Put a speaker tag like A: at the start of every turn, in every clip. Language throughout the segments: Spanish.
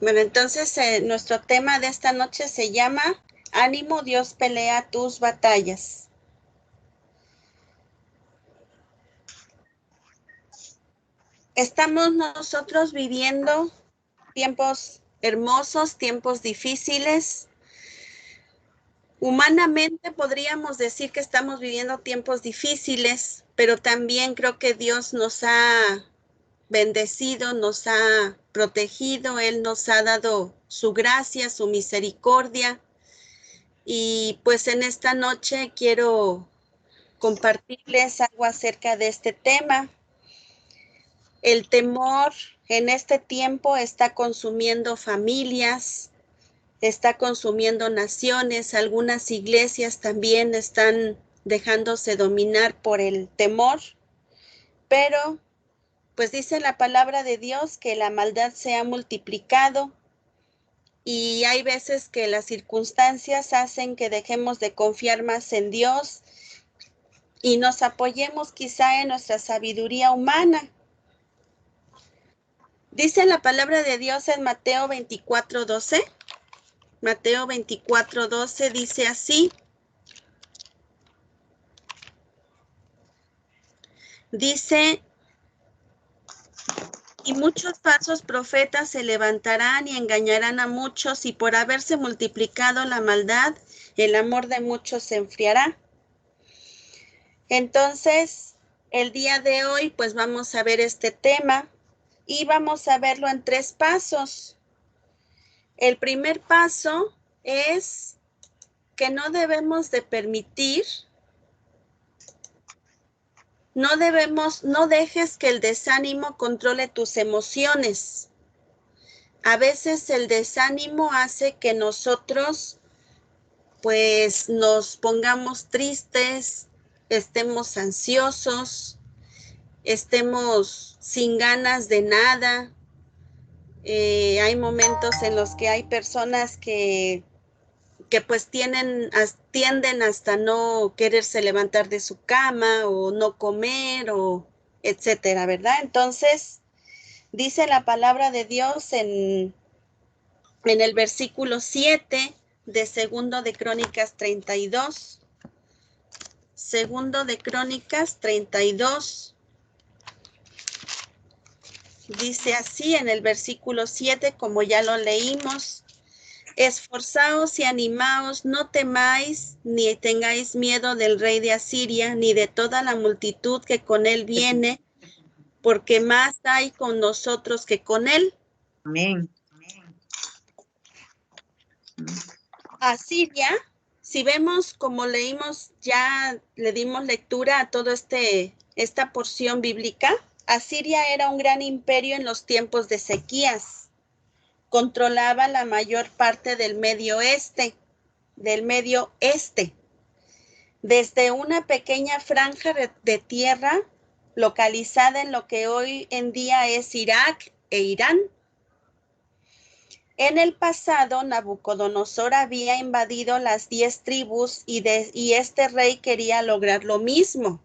A: Bueno, entonces nuestro tema de esta noche se llama Ánimo, Dios pelea tus batallas. Estamos nosotros viviendo tiempos hermosos, tiempos difíciles. Humanamente podríamos decir que estamos viviendo tiempos difíciles, pero también creo que Dios nos ha bendecido, nos ha protegido, Él nos ha dado su gracia, su misericordia. Y pues en esta noche quiero compartirles algo acerca de este tema. El temor en este tiempo está consumiendo familias, está consumiendo naciones, algunas iglesias también están dejándose dominar por el temor, pero pues dice la palabra de Dios que la maldad se ha multiplicado y hay veces que las circunstancias hacen que dejemos de confiar más en Dios y nos apoyemos quizá en nuestra sabiduría humana. Dice la palabra de Dios en Mateo 24:12. Mateo 24:12 dice así. Dice, y muchos falsos profetas se levantarán y engañarán a muchos, y por haberse multiplicado la maldad, el amor de muchos se enfriará. Entonces, el día de hoy, pues vamos a ver este tema y vamos a verlo en 3 pasos. El primer paso es que no debemos de permitir, no dejes que el desánimo controle tus emociones. A veces el desánimo hace que nosotros pues nos pongamos tristes, estemos ansiosos, estemos sin ganas de nada. Hay momentos en los que hay personas que pues tienden hasta no quererse levantar de su cama o no comer o etcétera, ¿verdad? Entonces, dice la palabra de Dios en el versículo 7 de Segundo de Crónicas 32. Segundo de Crónicas 32. Dice así en el versículo 7, como ya lo leímos: esforzaos y animaos, no temáis ni tengáis miedo del rey de Asiria, ni de toda la multitud que con él viene, porque más hay con nosotros que con él.
B: Amén.
A: Asiria, si vemos como leímos, ya le dimos lectura a toda esta porción bíblica, Asiria era un gran imperio en los tiempos de Ezequías. Controlaba la mayor parte del Medio Este, desde una pequeña franja de tierra localizada en lo que hoy en día es Irak e Irán. En el pasado, Nabucodonosor había invadido las 10 tribus y este rey quería lograr lo mismo.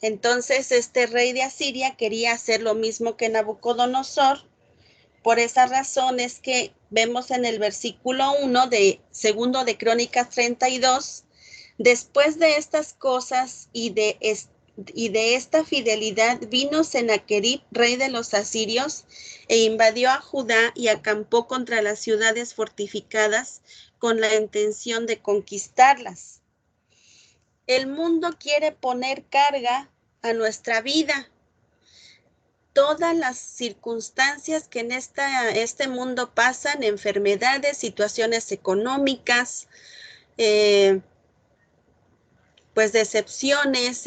A: Entonces, este rey de Asiria quería hacer lo mismo que Nabucodonosor. Por esa razón es que vemos en el versículo 1 de Segundo de Crónicas 32, después de estas cosas y de esta fidelidad vino Sennacherib, rey de los asirios, e invadió a Judá y acampó contra las ciudades fortificadas con la intención de conquistarlas. El mundo quiere poner carga a nuestra vida. Todas las circunstancias que en este mundo pasan, enfermedades, situaciones económicas, pues decepciones,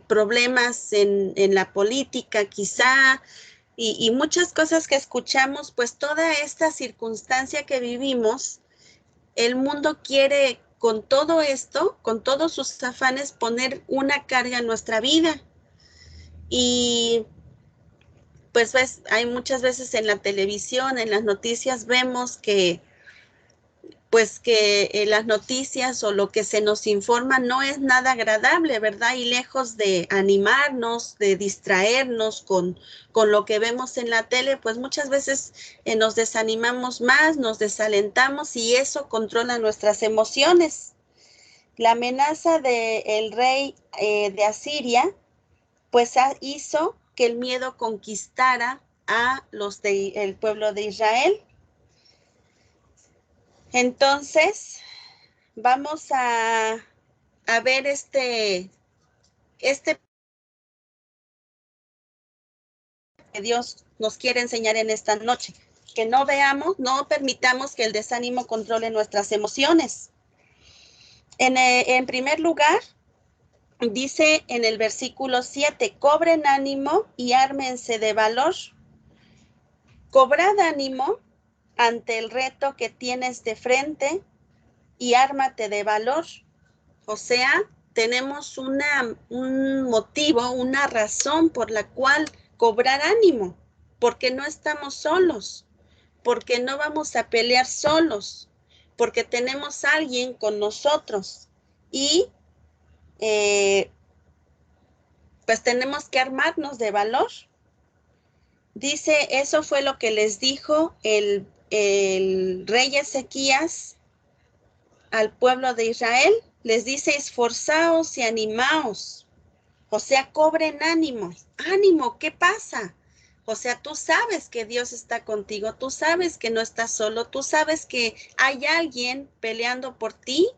A: problemas en la política quizá, y muchas cosas que escuchamos, pues toda esta circunstancia que vivimos, el mundo quiere con todo esto, con todos sus afanes, poner una carga en nuestra vida. Y pues ves, hay muchas veces en la televisión, en las noticias, vemos que pues que las noticias o lo que se nos informa no es nada agradable, ¿verdad? Y lejos de animarnos, de distraernos con lo que vemos en la tele, pues muchas veces nos desanimamos más, nos desalentamos y eso controla nuestras emociones. La amenaza del rey de Asiria, pues hizo que el miedo conquistara a el pueblo de Israel. Entonces, vamos a ver este que Dios nos quiere enseñar en esta noche. Que no veamos, no permitamos que el desánimo controle nuestras emociones. En primer lugar, dice en el versículo 7, cobren ánimo y ármense de valor. Cobrad ánimo ante el reto que tienes de frente y ármate de valor. O sea, tenemos un motivo, una razón por la cual cobrar ánimo, porque no estamos solos, porque no vamos a pelear solos, porque tenemos a alguien con nosotros y pues tenemos que armarnos de valor. Dice, eso fue lo que les dijo el rey Ezequías al pueblo de Israel. Les dice, esforzaos y animaos. O sea, cobren ánimo. Ánimo, ¿qué pasa? O sea, tú sabes que Dios está contigo, tú sabes que no estás solo, tú sabes que hay alguien peleando por ti,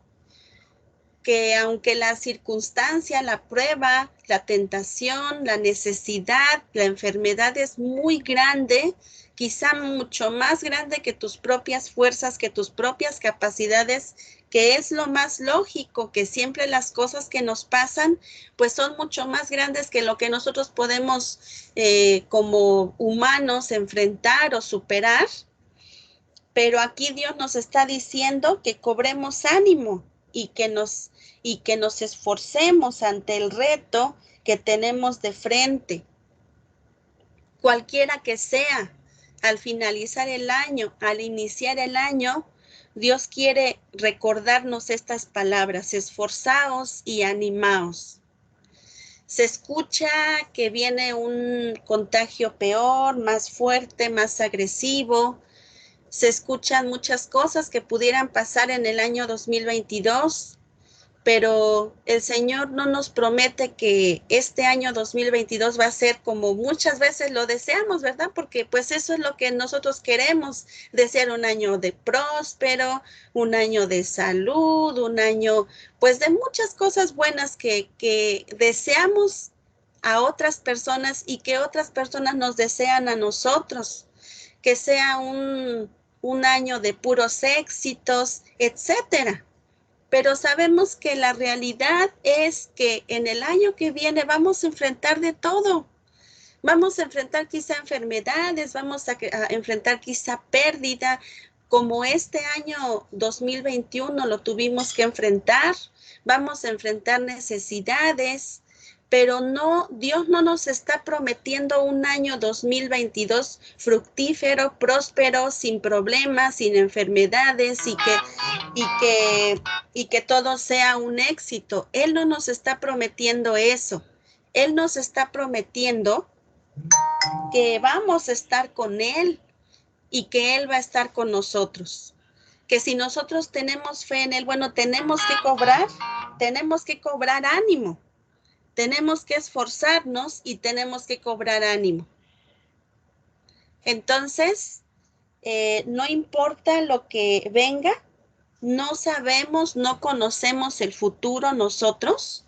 A: que aunque la circunstancia, la prueba, la tentación, la necesidad, la enfermedad es muy grande, quizá mucho más grande que tus propias fuerzas, que tus propias capacidades, que es lo más lógico, que siempre las cosas que nos pasan, pues son mucho más grandes que lo que nosotros podemos como humanos enfrentar o superar. Pero aquí Dios nos está diciendo que cobremos ánimo y que nos esforcemos ante el reto que tenemos de frente, cualquiera que sea. Al finalizar el año, al iniciar el año, Dios quiere recordarnos estas palabras: esforzaos y animaos. Se escucha que viene un contagio peor, más fuerte, más agresivo. Se escuchan muchas cosas que pudieran pasar en el año 2022, pero el Señor no nos promete que este año 2022 va a ser como muchas veces lo deseamos, ¿verdad? Porque pues eso es lo que nosotros queremos, desear un año de próspero, un año de salud, un año pues de muchas cosas buenas que deseamos a otras personas y que otras personas nos desean a nosotros, que sea un año de puros éxitos, etcétera. Pero sabemos que la realidad es que en el año que viene vamos a enfrentar de todo. Vamos a enfrentar quizá enfermedades, vamos a enfrentar quizá pérdida, como este año 2021 lo tuvimos que enfrentar. Vamos a enfrentar necesidades, pero no, Dios no nos está prometiendo un año 2022 fructífero, próspero, sin problemas, sin enfermedades y que todo sea un éxito. Él no nos está prometiendo eso. Él nos está prometiendo que vamos a estar con Él y que Él va a estar con nosotros. Que si nosotros tenemos fe en Él, bueno, tenemos que cobrar ánimo. Tenemos que esforzarnos y tenemos que cobrar ánimo. Entonces, no importa lo que venga, no sabemos, no conocemos el futuro nosotros.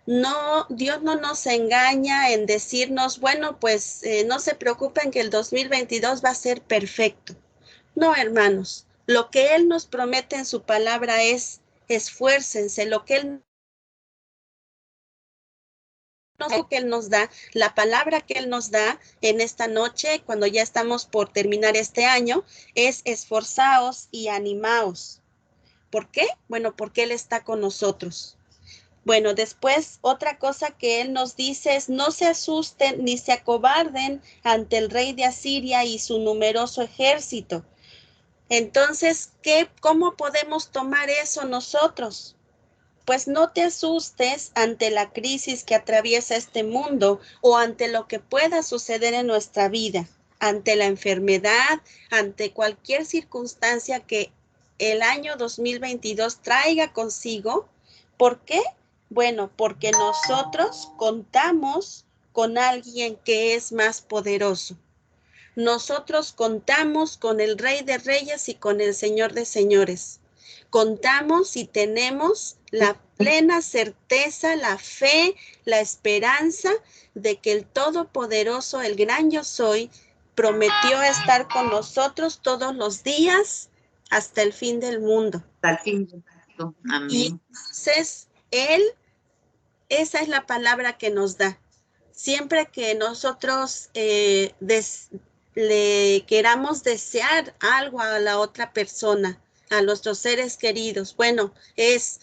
A: No, Dios no nos engaña en decirnos, bueno, pues no se preocupen que el 2022 va a ser perfecto. No, hermanos, lo que Él nos promete en su palabra es esfuércense, lo que Él nos da, la palabra que Él nos da en esta noche, cuando ya estamos por terminar este año, es esforzaos y animaos. ¿Por qué? Bueno, porque Él está con nosotros. Bueno, después otra cosa que Él nos dice es: no se asusten ni se acobarden ante el rey de Asiria y su numeroso ejército, Entonces, ¿cómo podemos tomar eso nosotros? Pues no te asustes ante la crisis que atraviesa este mundo o ante lo que pueda suceder en nuestra vida, ante la enfermedad, ante cualquier circunstancia que el año 2022 traiga consigo. ¿Por qué? Bueno, porque nosotros contamos con alguien que es más poderoso. Nosotros contamos con el Rey de Reyes y con el Señor de Señores. Contamos y tenemos la plena certeza, la fe, la esperanza de que el Todopoderoso, el gran Yo Soy, prometió estar con nosotros todos los días hasta el fin del mundo.
B: Hasta el fin del mundo.
A: Y
B: Amén.
A: entonces esa es la palabra que nos da. Siempre que nosotros le queramos desear algo a la otra persona, a nuestros seres queridos, bueno, es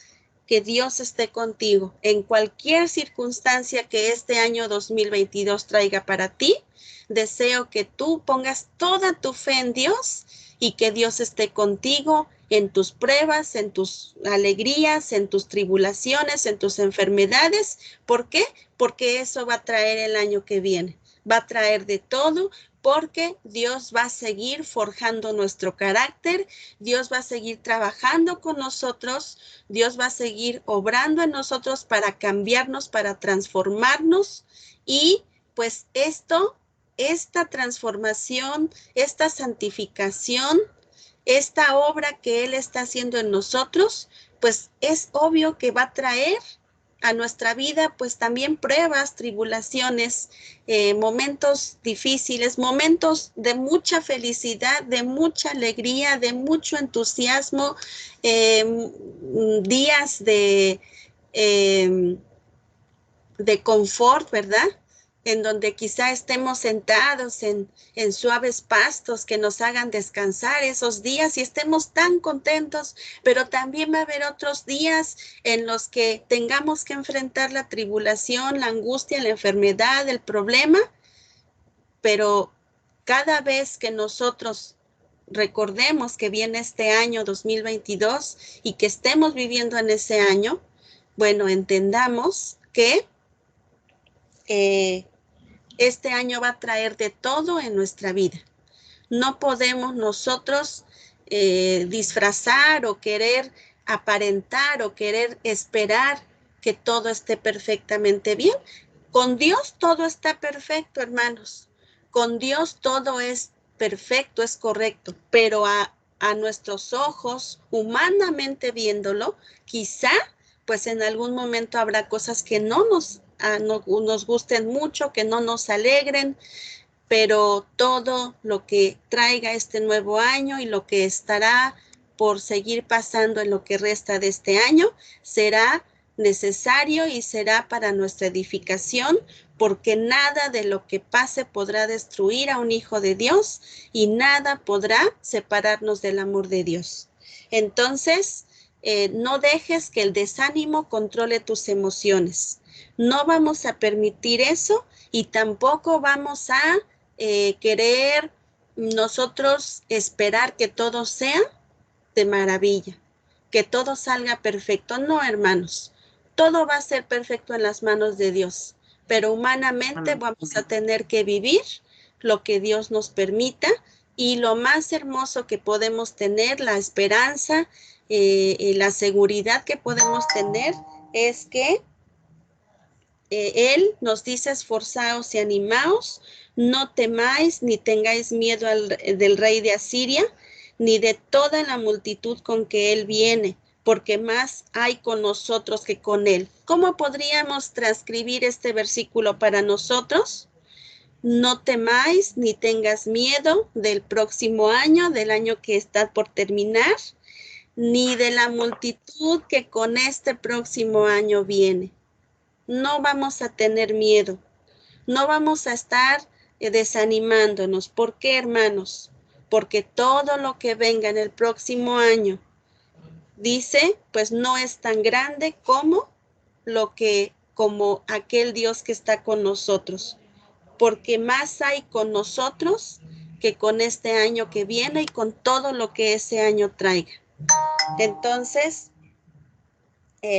A: que Dios esté contigo en cualquier circunstancia que este año 2022 traiga para ti. Deseo que tú pongas toda tu fe en Dios y que Dios esté contigo en tus pruebas, en tus alegrías, en tus tribulaciones, en tus enfermedades. ¿Por qué? Porque eso va a traer el año que viene. Va a traer de todo, porque Dios va a seguir forjando nuestro carácter, Dios va a seguir trabajando con nosotros, Dios va a seguir obrando en nosotros para cambiarnos, para transformarnos y pues esta transformación, esta santificación, esta obra que Él está haciendo en nosotros, pues es obvio que va a traer a nuestra vida pues también pruebas, tribulaciones, momentos difíciles, momentos de mucha felicidad, de mucha alegría, de mucho entusiasmo, días de confort, ¿verdad? En donde quizá estemos sentados en suaves pastos que nos hagan descansar esos días y estemos tan contentos, pero también va a haber otros días en los que tengamos que enfrentar la tribulación, la angustia, la enfermedad, el problema, pero cada vez que nosotros recordemos que viene este año 2022 y que estemos viviendo en ese año, bueno, entendamos que este año va a traer de todo en nuestra vida. No podemos nosotros disfrazar o querer aparentar o querer esperar que todo esté perfectamente bien. Con Dios todo está perfecto, hermanos. Con Dios todo es perfecto, es correcto, pero a nuestros ojos, humanamente viéndolo, quizá pues en algún momento habrá cosas que no nos gusten mucho, que no nos alegren, pero todo lo que traiga este nuevo año y lo que estará por seguir pasando en lo que resta de este año será necesario y será para nuestra edificación, porque nada de lo que pase podrá destruir a un hijo de Dios y nada podrá separarnos del amor de Dios. Entonces, no dejes que el desánimo controle tus emociones. No vamos a permitir eso y tampoco vamos a querer nosotros esperar que todo sea de maravilla, que todo salga perfecto. No, hermanos, todo va a ser perfecto en las manos de Dios, pero humanamente vamos a tener que vivir lo que Dios nos permita y lo más hermoso que podemos tener, la esperanza, la seguridad que podemos tener es que Él nos dice: esforzaos y animaos, no temáis ni tengáis miedo del rey de Asiria, ni de toda la multitud con que él viene, porque más hay con nosotros que con él. ¿Cómo podríamos transcribir este versículo para nosotros? No temáis ni tengas miedo del próximo año, del año que está por terminar, ni de la multitud que con este próximo año viene. No vamos a tener miedo, no vamos a estar desanimándonos. ¿Por qué, hermanos? Porque todo lo que venga en el próximo año, dice, pues no es tan grande como aquel Dios que está con nosotros. Porque más hay con nosotros que con este año que viene y con todo lo que ese año traiga. Entonces,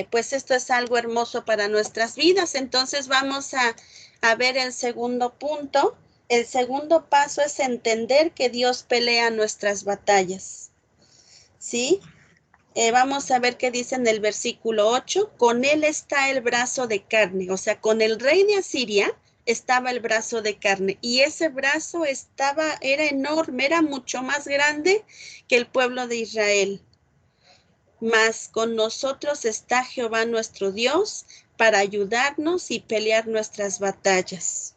A: pues esto es algo hermoso para nuestras vidas. Entonces vamos a ver el segundo punto. El segundo paso es entender que Dios pelea nuestras batallas. ¿Sí? Vamos a ver qué dice en el versículo 8. Con él está el brazo de carne. O sea, con el rey de Asiria estaba el brazo de carne. Y ese brazo era enorme, era mucho más grande que el pueblo de Israel. Mas con nosotros está Jehová nuestro Dios para ayudarnos y pelear nuestras batallas.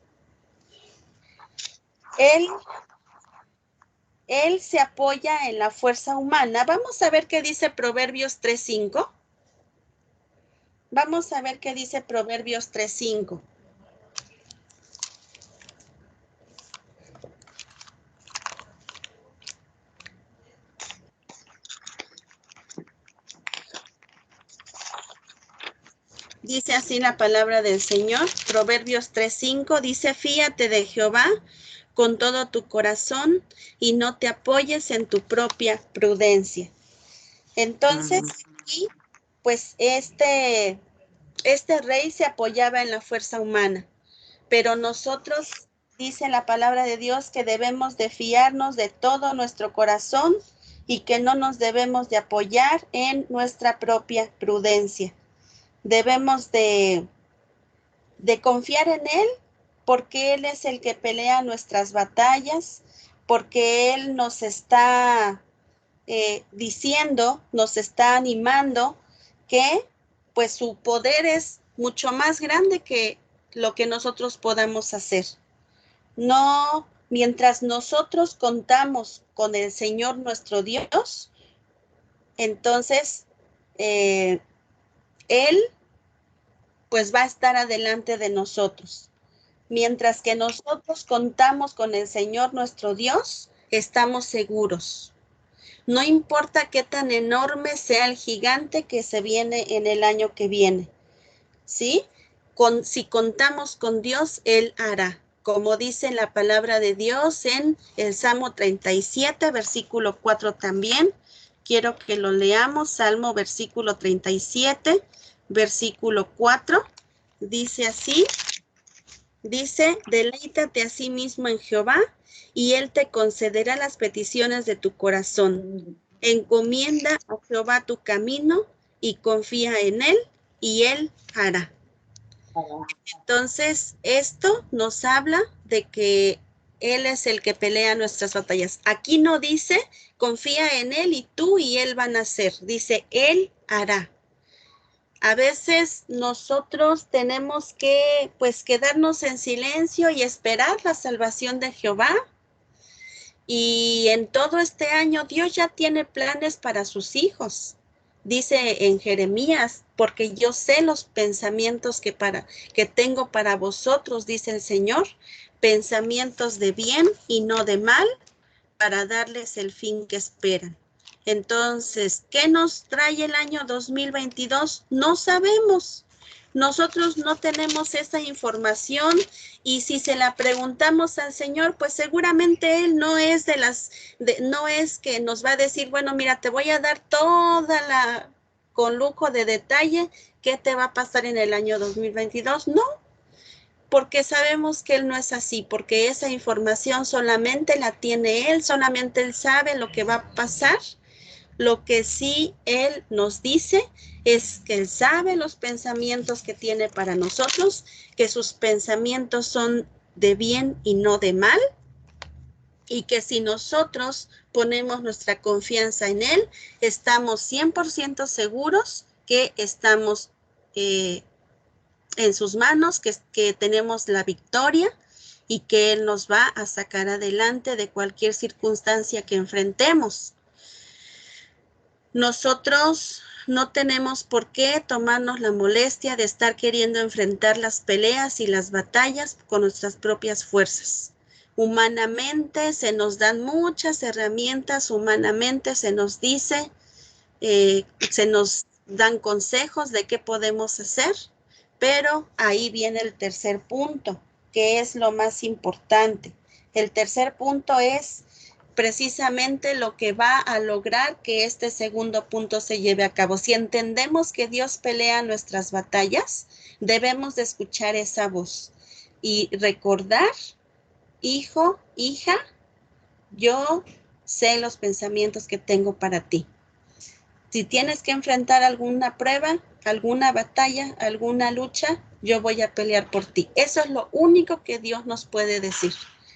A: Él se apoya en la fuerza humana. Vamos a ver qué dice Proverbios 3:5. Vamos a ver qué dice Proverbios 3:5. Dice así la palabra del Señor. Proverbios 3:5 dice: fíate de Jehová con todo tu corazón y no te apoyes en tu propia prudencia. Entonces, aquí, pues este rey se apoyaba en la fuerza humana, pero nosotros, dice la palabra de Dios, que debemos de fiarnos de todo nuestro corazón y que no nos debemos de apoyar en nuestra propia prudencia. Debemos de confiar en Él, porque Él es el que pelea nuestras batallas, porque Él nos está diciendo, nos está animando que pues su poder es mucho más grande que lo que nosotros podamos hacer. No, mientras nosotros contamos con el Señor nuestro Dios, entonces Él pues va a estar adelante de nosotros. Mientras que nosotros contamos con el Señor nuestro Dios, estamos seguros. No importa qué tan enorme sea el gigante que se viene en el año que viene, ¿sí? Si contamos con Dios, Él hará. Como dice la palabra de Dios en el Salmo 37, versículo 4 también. Quiero que lo leamos, Salmo versículo 37, versículo 4. Dice así, dice: deleítate a sí mismo en Jehová y Él te concederá las peticiones de tu corazón. Encomienda a Jehová tu camino y confía en Él y Él hará. Entonces, esto nos habla de que Él es el que pelea nuestras batallas. Aquí no dice, confía en Él y tú y Él van a hacer. Dice, Él hará. A veces nosotros tenemos que, pues, quedarnos en silencio y esperar la salvación de Jehová. Y en todo este año Dios ya tiene planes para sus hijos. Dice en Jeremías, porque yo sé los pensamientos que tengo para vosotros, dice el Señor, pensamientos de bien y no de mal, para darles el fin que esperan. Entonces, ¿qué nos trae el año 2022? No sabemos. Nosotros no tenemos esa información y si se la preguntamos al Señor, pues seguramente Él no es no es que nos va a decir, bueno, mira, te voy a dar con lujo de detalle, qué te va a pasar en el año 2022. No, porque sabemos que Él no es así, porque esa información solamente la tiene Él, solamente Él sabe lo que va a pasar. Lo que sí Él nos dice es que Él sabe los pensamientos que tiene para nosotros, que sus pensamientos son de bien y no de mal, y que si nosotros ponemos nuestra confianza en Él, estamos 100% seguros que estamos en sus manos, que tenemos la victoria y que Él nos va a sacar adelante de cualquier circunstancia que enfrentemos. Nosotros no tenemos por qué tomarnos la molestia de estar queriendo enfrentar las peleas y las batallas con nuestras propias fuerzas. Humanamente se nos dan muchas herramientas, humanamente se nos dice, se nos dan consejos de qué podemos hacer, pero ahí viene el tercer punto, que es lo más importante. El tercer punto es precisamente lo que va a lograr que este segundo punto se lleve a cabo. Si entendemos que Dios pelea nuestras batallas, debemos de escuchar esa voz y recordar, hijo, hija, yo sé los pensamientos que tengo para ti. Si tienes que enfrentar alguna prueba, alguna batalla, alguna lucha, yo voy a pelear por ti. Eso es lo único que Dios nos puede decir.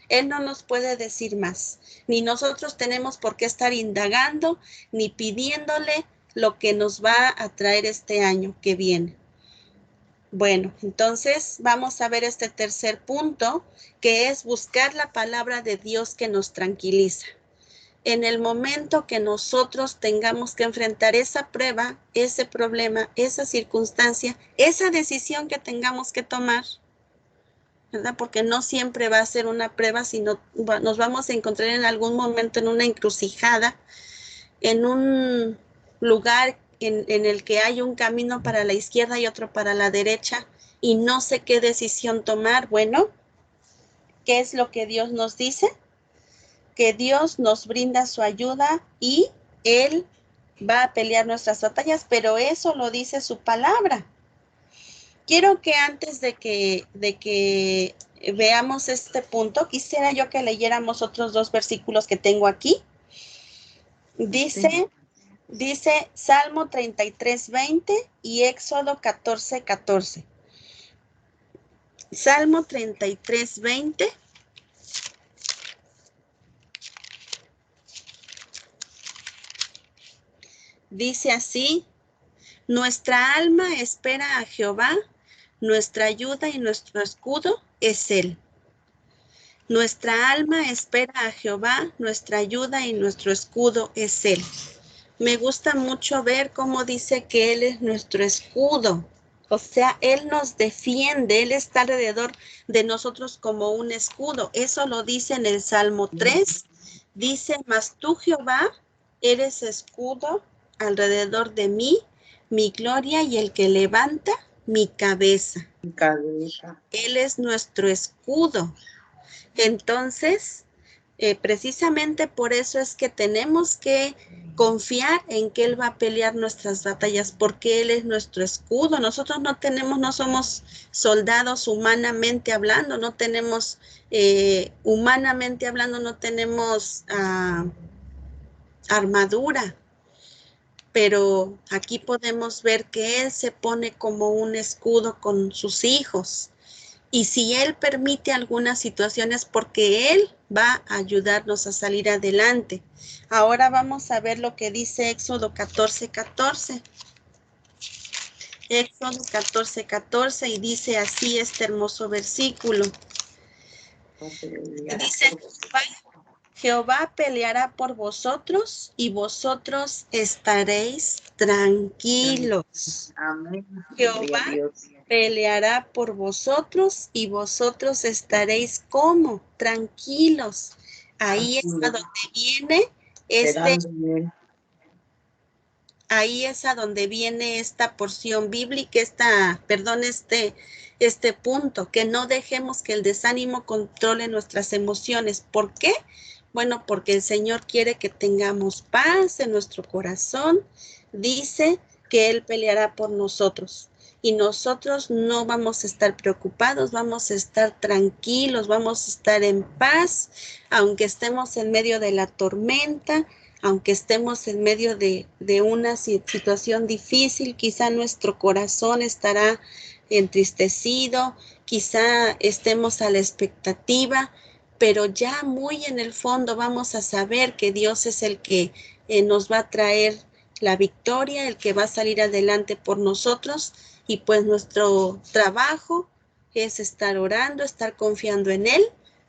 A: Él no nos puede decir más. Ni nosotros tenemos por qué estar indagando, ni pidiéndole lo que nos va a traer este año que viene. Bueno, entonces vamos a ver este tercer punto, que es buscar la palabra de Dios que nos tranquiliza. En el momento que nosotros tengamos que enfrentar esa prueba, ese problema, esa circunstancia, esa decisión que tengamos que tomar, ¿verdad? Porque no siempre va a ser una prueba, sino nos vamos a encontrar en algún momento en una encrucijada, en un lugar en el que hay un camino para la izquierda y otro para la derecha, y no sé qué decisión tomar. Bueno, ¿qué es lo que Dios nos dice? Que Dios nos brinda su ayuda y Él va a pelear nuestras batallas, pero eso lo dice su palabra. Quiero que antes de que veamos este punto, quisiera yo que leyéramos otros dos versículos que tengo aquí. Dice Salmo 33:20 y Éxodo 14:14. Salmo 33:20. Dice así: nuestra alma espera a Jehová, nuestra ayuda y nuestro escudo es Él. Nuestra alma espera a Jehová, nuestra ayuda y nuestro escudo es Él. Me gusta mucho ver cómo dice que Él es nuestro escudo. O sea, Él nos defiende, Él está alrededor de nosotros como un escudo. Eso lo dice en el Salmo 3. Dice: mas tú, Jehová, eres escudo alrededor de mí, mi gloria y el que levanta mi cabeza. Él es nuestro escudo. Entonces, precisamente por eso es que tenemos que confiar en que Él va a pelear nuestras batallas, porque Él es nuestro escudo. Nosotros no somos soldados humanamente hablando, no tenemos, humanamente hablando, no tenemos armadura. Pero aquí podemos ver que Él se pone como un escudo con sus hijos. Y si Él permite algunas situaciones, porque Él va a ayudarnos a salir adelante. Ahora vamos a ver lo que dice Éxodo 14:14. Éxodo 14:14, y dice así este hermoso versículo. Dice: Jehová peleará por vosotros y vosotros estaréis tranquilos.
B: Amén.
A: Jehová peleará por vosotros y vosotros estaréis como tranquilos. Ahí es a donde viene ahí es a donde viene esta porción bíblica, este punto, que no dejemos que el desánimo controle nuestras emociones. ¿Por qué? Bueno, porque el Señor quiere que tengamos paz en nuestro corazón. Dice que Él peleará por nosotros y nosotros no vamos a estar preocupados, vamos a estar tranquilos, vamos a estar en paz, aunque estemos en medio de la tormenta, aunque estemos en medio de una situación difícil. Quizá nuestro corazón estará entristecido, quizá estemos a la expectativa, pero ya muy en el fondo vamos a saber que Dios es el que nos va a traer la victoria, el que va a salir adelante por nosotros, y pues nuestro trabajo es estar orando, estar confiando en Él,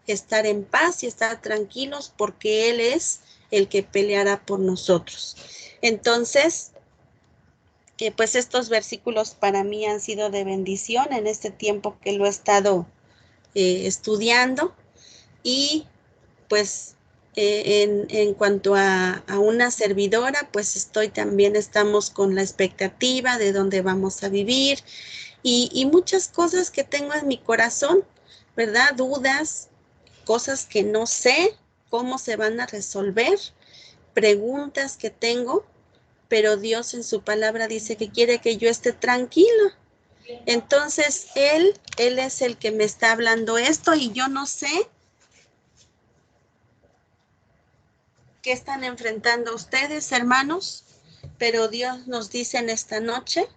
A: estar en paz y estar tranquilos, porque Él es el que peleará por nosotros. Entonces, pues estos versículos para mí han sido de bendición en este tiempo que lo he estado estudiando. Y pues en cuanto a una servidora, pues estamos con la expectativa de dónde vamos a vivir y muchas cosas que tengo en mi corazón, ¿verdad? Dudas, cosas que no sé cómo se van a resolver, preguntas que tengo, pero Dios en su palabra dice que quiere que yo esté tranquila. Entonces, Él es el que me está hablando esto y yo no sé qué están enfrentando ustedes, hermanos, pero Dios nos dice en esta noche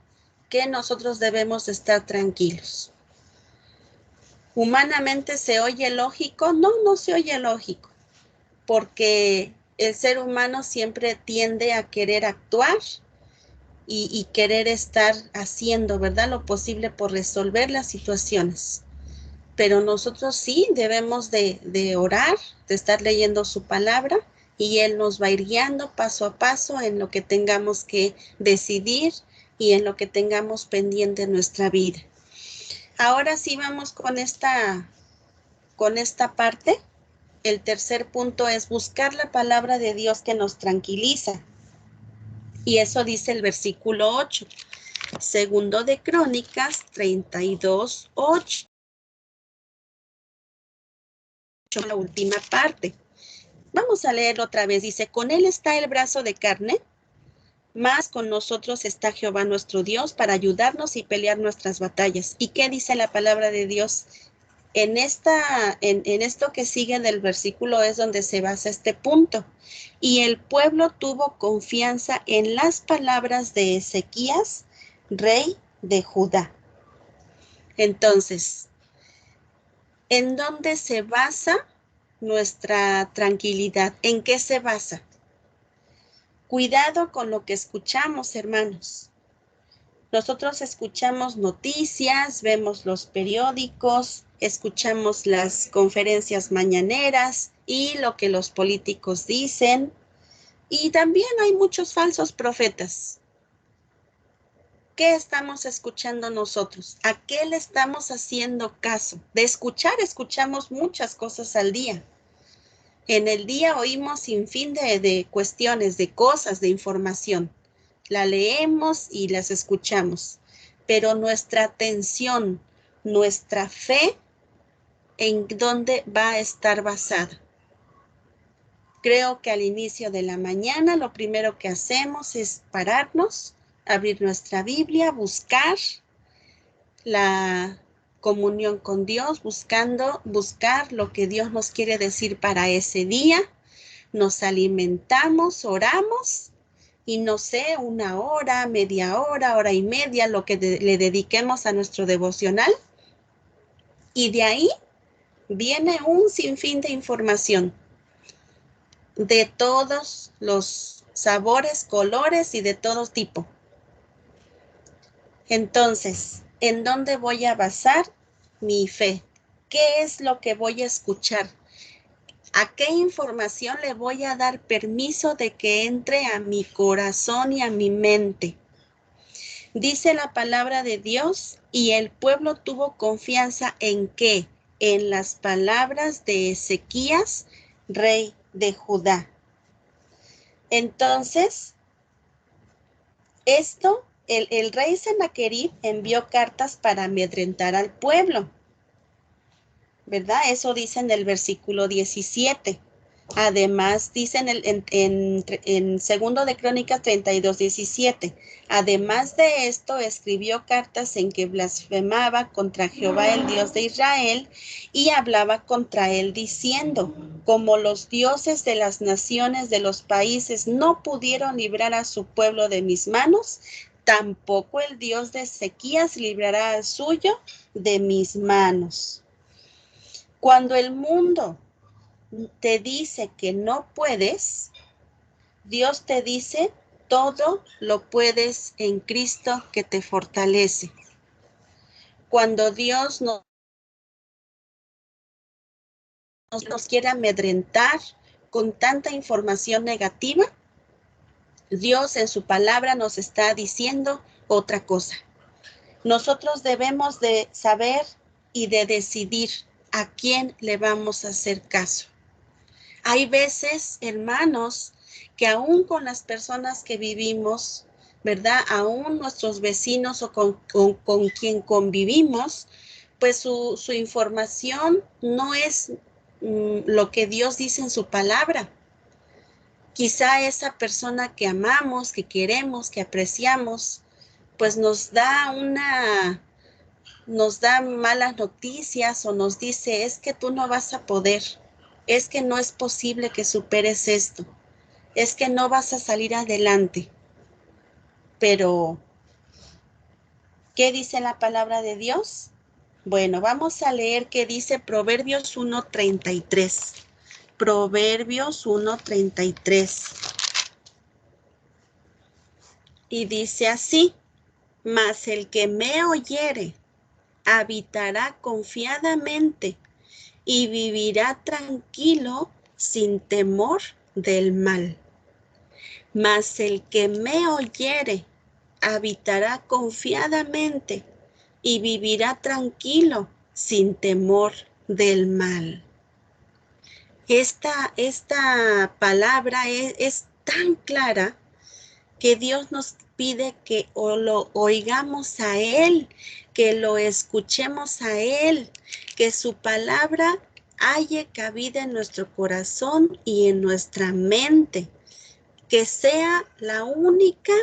A: que nosotros debemos de estar tranquilos. ¿Humanamente se oye lógico? No, no se oye lógico, porque el ser humano siempre tiende a querer actuar y querer estar haciendo, ¿verdad?, lo posible por resolver las situaciones. Pero nosotros sí debemos de orar, de estar leyendo su palabra, y Él nos va a ir guiando paso a paso en lo que tengamos que decidir y en lo que tengamos pendiente en nuestra vida. Ahora sí vamos con esta parte. El tercer punto es buscar la palabra de Dios que nos tranquiliza. Y eso dice el versículo 8. Segundo de Crónicas 32:8. La última parte. Vamos a leerlo otra vez. Dice, con Él está el brazo de carne, mas con nosotros está Jehová nuestro Dios para ayudarnos y pelear nuestras batallas. ¿Y qué dice la palabra de Dios? En esto que sigue del versículo es donde se basa este punto. Y el pueblo tuvo confianza en las palabras de Ezequías, rey de Judá. Entonces, ¿en dónde se basa nuestra tranquilidad? ¿En qué se basa? Cuidado con lo que escuchamos, hermanos. Nosotros escuchamos noticias, vemos los periódicos, escuchamos las conferencias mañaneras y lo que los políticos dicen. Y también hay muchos falsos profetas. ¿Qué estamos escuchando nosotros? ¿A qué le estamos haciendo caso? De escuchar, escuchamos muchas cosas al día. En el día oímos sin fin de cuestiones, de cosas, de información. La leemos y las escuchamos. Pero nuestra atención, nuestra fe, ¿en dónde va a estar basada? Creo que al inicio de la mañana lo primero que hacemos es pararnos, abrir nuestra Biblia, buscar la comunión con Dios, buscar lo que Dios nos quiere decir para ese día. Nos alimentamos, oramos y no sé, 1 hora, media hora, hora y media, lo que le dediquemos a nuestro devocional. Y de ahí viene un sinfín de información de todos los sabores, colores y de todo tipo. Entonces, ¿en dónde voy a basar mi fe? ¿Qué es lo que voy a escuchar? ¿A qué información le voy a dar permiso de que entre a mi corazón y a mi mente? Dice la palabra de Dios, y el pueblo tuvo confianza ¿en qué? En las palabras de Ezequías, rey de Judá. Entonces, el rey Sennacherib envió cartas para amedrentar al pueblo, ¿verdad? Eso dice en el versículo 17. Además, dice en segundo de Crónicas 32:17. Además de esto, escribió cartas en que blasfemaba contra Jehová, el Dios de Israel, y hablaba contra él diciendo, como los dioses de las naciones de los países no pudieron librar a su pueblo de mis manos, tampoco el Dios de Ezequías librará al suyo de mis manos. Cuando el mundo te dice que no puedes, Dios te dice, todo lo puedes en Cristo que te fortalece. Cuando Dios nos quiere amedrentar con tanta información negativa, Dios en su palabra nos está diciendo otra cosa. Nosotros debemos de saber y de decidir a quién le vamos a hacer caso. Hay veces, hermanos, que aún con las personas que vivimos, ¿verdad? Aún nuestros vecinos o con quien convivimos, pues su información no es lo que Dios dice en su palabra. Quizá esa persona que amamos, que queremos, que apreciamos, pues nos da malas noticias o nos dice, es que tú no vas a poder, es que no es posible que superes esto, es que no vas a salir adelante. Pero, ¿qué dice la palabra de Dios? Bueno, vamos a leer qué dice Proverbios 1:33. Proverbios 1:33. Y dice así, mas el que me oyere habitará confiadamente y vivirá tranquilo sin temor del mal. Mas el que me oyere habitará confiadamente y vivirá tranquilo sin temor del mal. Esta palabra es tan clara que Dios nos pide que lo oigamos a Él, que lo escuchemos a Él, que su palabra halle cabida en nuestro corazón y en nuestra mente, que sea la única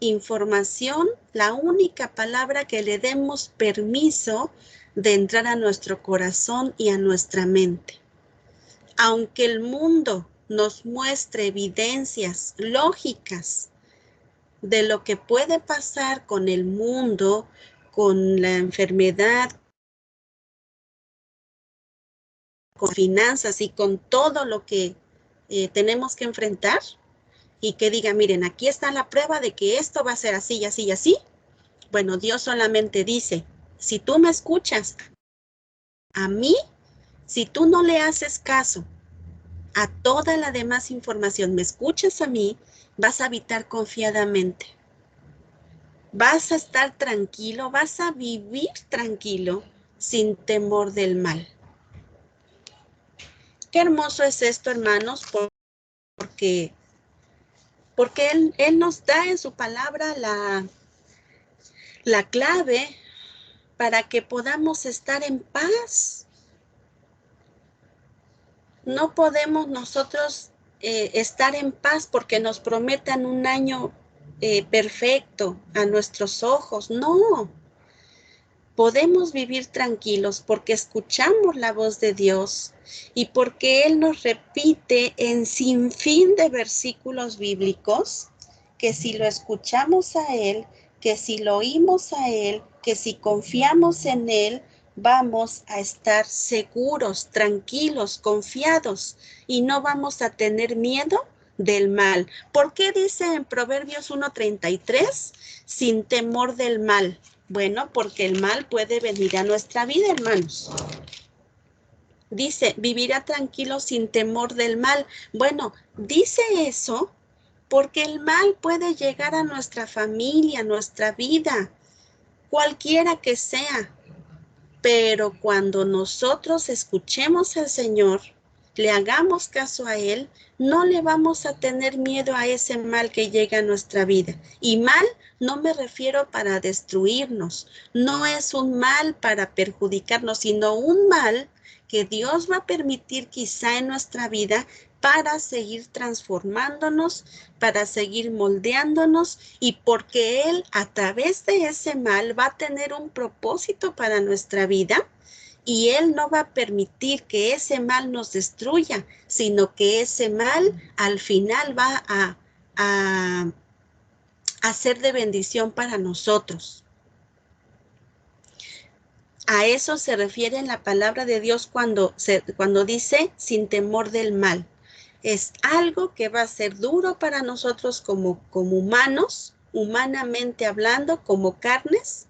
A: información, la única palabra que le demos permiso de entrar a nuestro corazón y a nuestra mente. Aunque el mundo nos muestre evidencias lógicas de lo que puede pasar con el mundo, con la enfermedad, con finanzas y con todo lo que tenemos que enfrentar, y que diga, miren, aquí está la prueba de que esto va a ser así y así y así. Bueno, Dios solamente dice, si tú me escuchas a mí, si tú no le haces caso a toda la demás información, me escuchas a mí, vas a habitar confiadamente. Vas a estar tranquilo, vas a vivir tranquilo, sin temor del mal. Qué hermoso es esto, hermanos, porque Él nos da en su palabra la clave para que podamos estar en paz. No podemos nosotros estar en paz porque nos prometan un año perfecto a nuestros ojos. No. Podemos vivir tranquilos porque escuchamos la voz de Dios y porque Él nos repite en sinfín de versículos bíblicos que si lo escuchamos a Él, que si lo oímos a Él, que si confiamos en Él, vamos a estar seguros, tranquilos, confiados y no vamos a tener miedo del mal. ¿Por qué dice en Proverbios 1:33? Sin temor del mal. Bueno, porque el mal puede venir a nuestra vida, hermanos. Dice, vivirá tranquilo sin temor del mal. Bueno, dice eso porque el mal puede llegar a nuestra familia, a nuestra vida, cualquiera que sea. Pero cuando nosotros escuchemos al Señor, le hagamos caso a Él, no le vamos a tener miedo a ese mal que llega a nuestra vida. Y mal no me refiero para destruirnos, no es un mal para perjudicarnos, sino un mal que Dios va a permitir quizá en nuestra vida para seguir transformándonos, para seguir moldeándonos y porque Él a través de ese mal va a tener un propósito para nuestra vida y Él no va a permitir que ese mal nos destruya, sino que ese mal al final va a ser de bendición para nosotros. A eso se refiere en la palabra de Dios cuando dice sin temor del mal. Es algo que va a ser duro para nosotros como humanos, humanamente hablando, como carnes,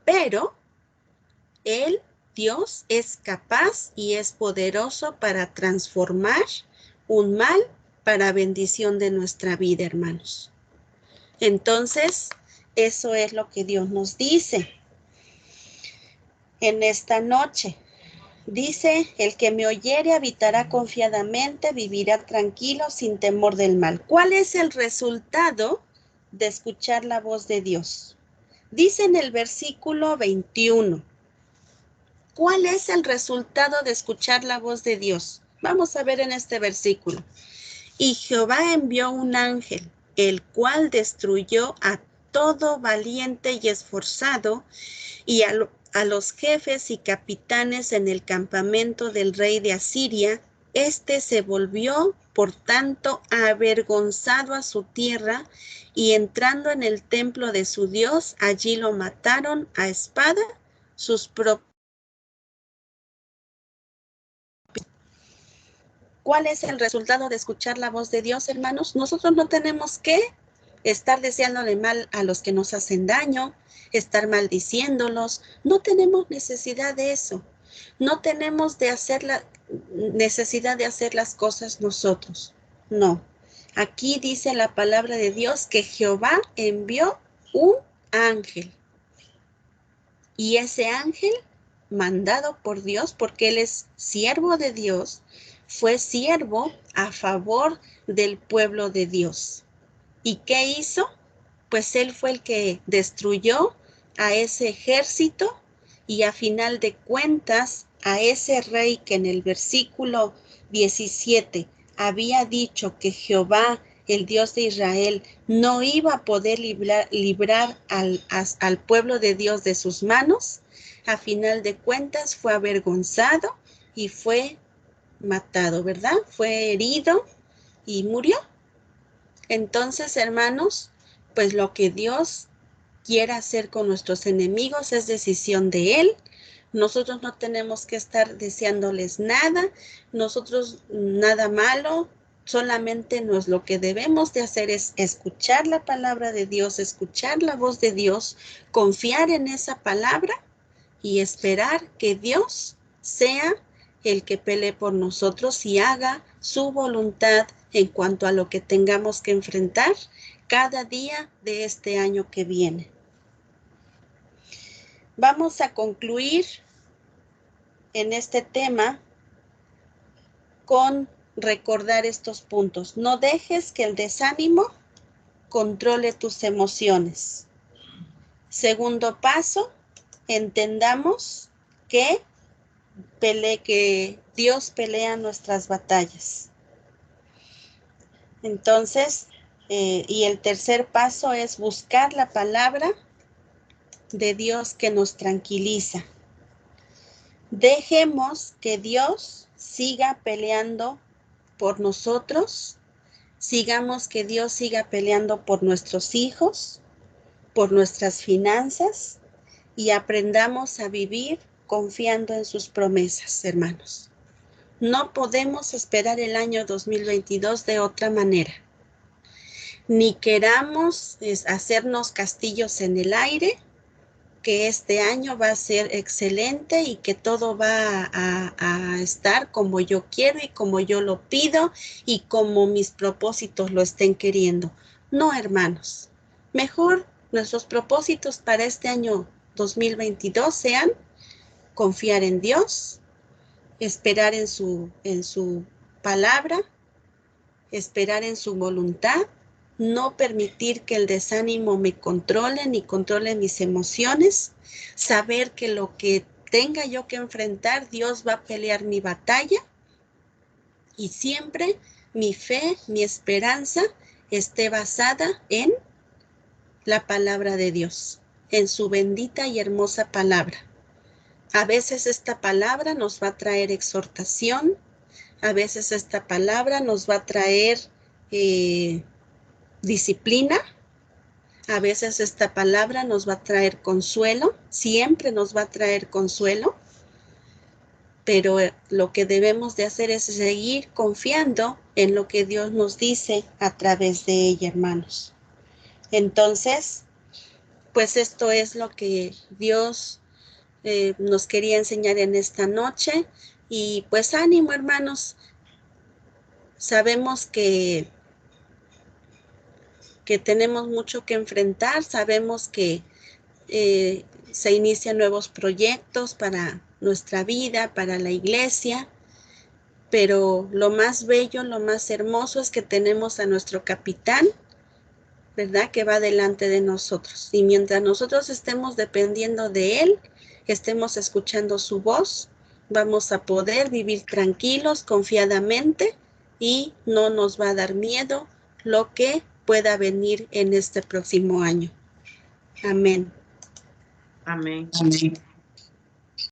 A: pero Él, Dios, es capaz y es poderoso para transformar un mal para bendición de nuestra vida, hermanos. Entonces, eso es lo que Dios nos dice en esta noche. Dice, el que me oyere habitará confiadamente, vivirá tranquilo sin temor del mal. ¿Cuál es el resultado de escuchar la voz de Dios? Dice en el versículo 21, ¿Cuál es el resultado de escuchar la voz de Dios? Vamos a ver en este versículo. Y Jehová envió un ángel, el cual destruyó a todo valiente y esforzado, y a los jefes y capitanes en el campamento del rey de Asiria. Este se volvió, por tanto, avergonzado a su tierra, y entrando en el templo de su Dios, allí lo mataron a espada sus propios. ¿Cuál es el resultado de escuchar la voz de Dios, hermanos? Nosotros no tenemos que estar deseándole mal a los que nos hacen daño, estar maldiciéndolos. No tenemos necesidad de eso. No tenemos necesidad de hacer las cosas nosotros. No. Aquí dice la palabra de Dios que Jehová envió un ángel. Y ese ángel, mandado por Dios, porque él es siervo de Dios, fue siervo a favor del pueblo de Dios. ¿Y qué hizo? Pues él fue el que destruyó a ese ejército y a final de cuentas a ese rey que en el versículo 17 había dicho que Jehová, el Dios de Israel, no iba a poder librar al pueblo de Dios de sus manos. A final de cuentas fue avergonzado y fue matado, ¿verdad? Fue herido y murió. Entonces, hermanos, pues lo que Dios quiera hacer con nuestros enemigos es decisión de Él. Nosotros no tenemos que estar deseándoles nada, nosotros nada malo, solamente lo que debemos de hacer es escuchar la palabra de Dios, escuchar la voz de Dios, confiar en esa palabra y esperar que Dios sea el que pelee por nosotros y haga su voluntad en cuanto a lo que tengamos que enfrentar cada día de este año que viene. Vamos a concluir en este tema con recordar estos puntos. No dejes que el desánimo controle tus emociones. Segundo paso, entendamos que Dios pelea nuestras batallas. Entonces, y el tercer paso es buscar la palabra de Dios que nos tranquiliza. Dejemos que Dios siga peleando por nosotros, sigamos que Dios siga peleando por nuestros hijos, por nuestras finanzas y aprendamos a vivir confiando en sus promesas, hermanos. No podemos esperar el año 2022 de otra manera. Ni queramos hacernos castillos en el aire, que este año va a ser excelente y que todo va a estar como yo quiero y como yo lo pido y como mis propósitos lo estén queriendo. No, hermanos. Mejor nuestros propósitos para este año 2022 sean confiar en Dios, esperar en su palabra, esperar en su voluntad, no permitir que el desánimo me controle ni controle mis emociones, saber que lo que tenga yo que enfrentar, Dios va a pelear mi batalla y siempre mi fe, mi esperanza esté basada en la palabra de Dios, en su bendita y hermosa palabra. A veces esta palabra nos va a traer exhortación, a veces esta palabra nos va a traer disciplina, a veces esta palabra nos va a traer consuelo, siempre nos va a traer consuelo, pero lo que debemos de hacer es seguir confiando en lo que Dios nos dice a través de ella, hermanos. Entonces, pues esto es lo que Dios nos quería enseñar en esta noche y pues ánimo, hermanos. Sabemos que tenemos mucho que enfrentar, sabemos que se inician nuevos proyectos para nuestra vida, para la iglesia, pero lo más bello, lo más hermoso es que tenemos a nuestro capitán, ¿verdad? Que va delante de nosotros. Y mientras nosotros estemos dependiendo de él, que estemos escuchando su voz, vamos a poder vivir tranquilos, confiadamente, y no nos va a dar miedo lo que pueda venir en este próximo año. Amén.
B: Amén.
C: Amén.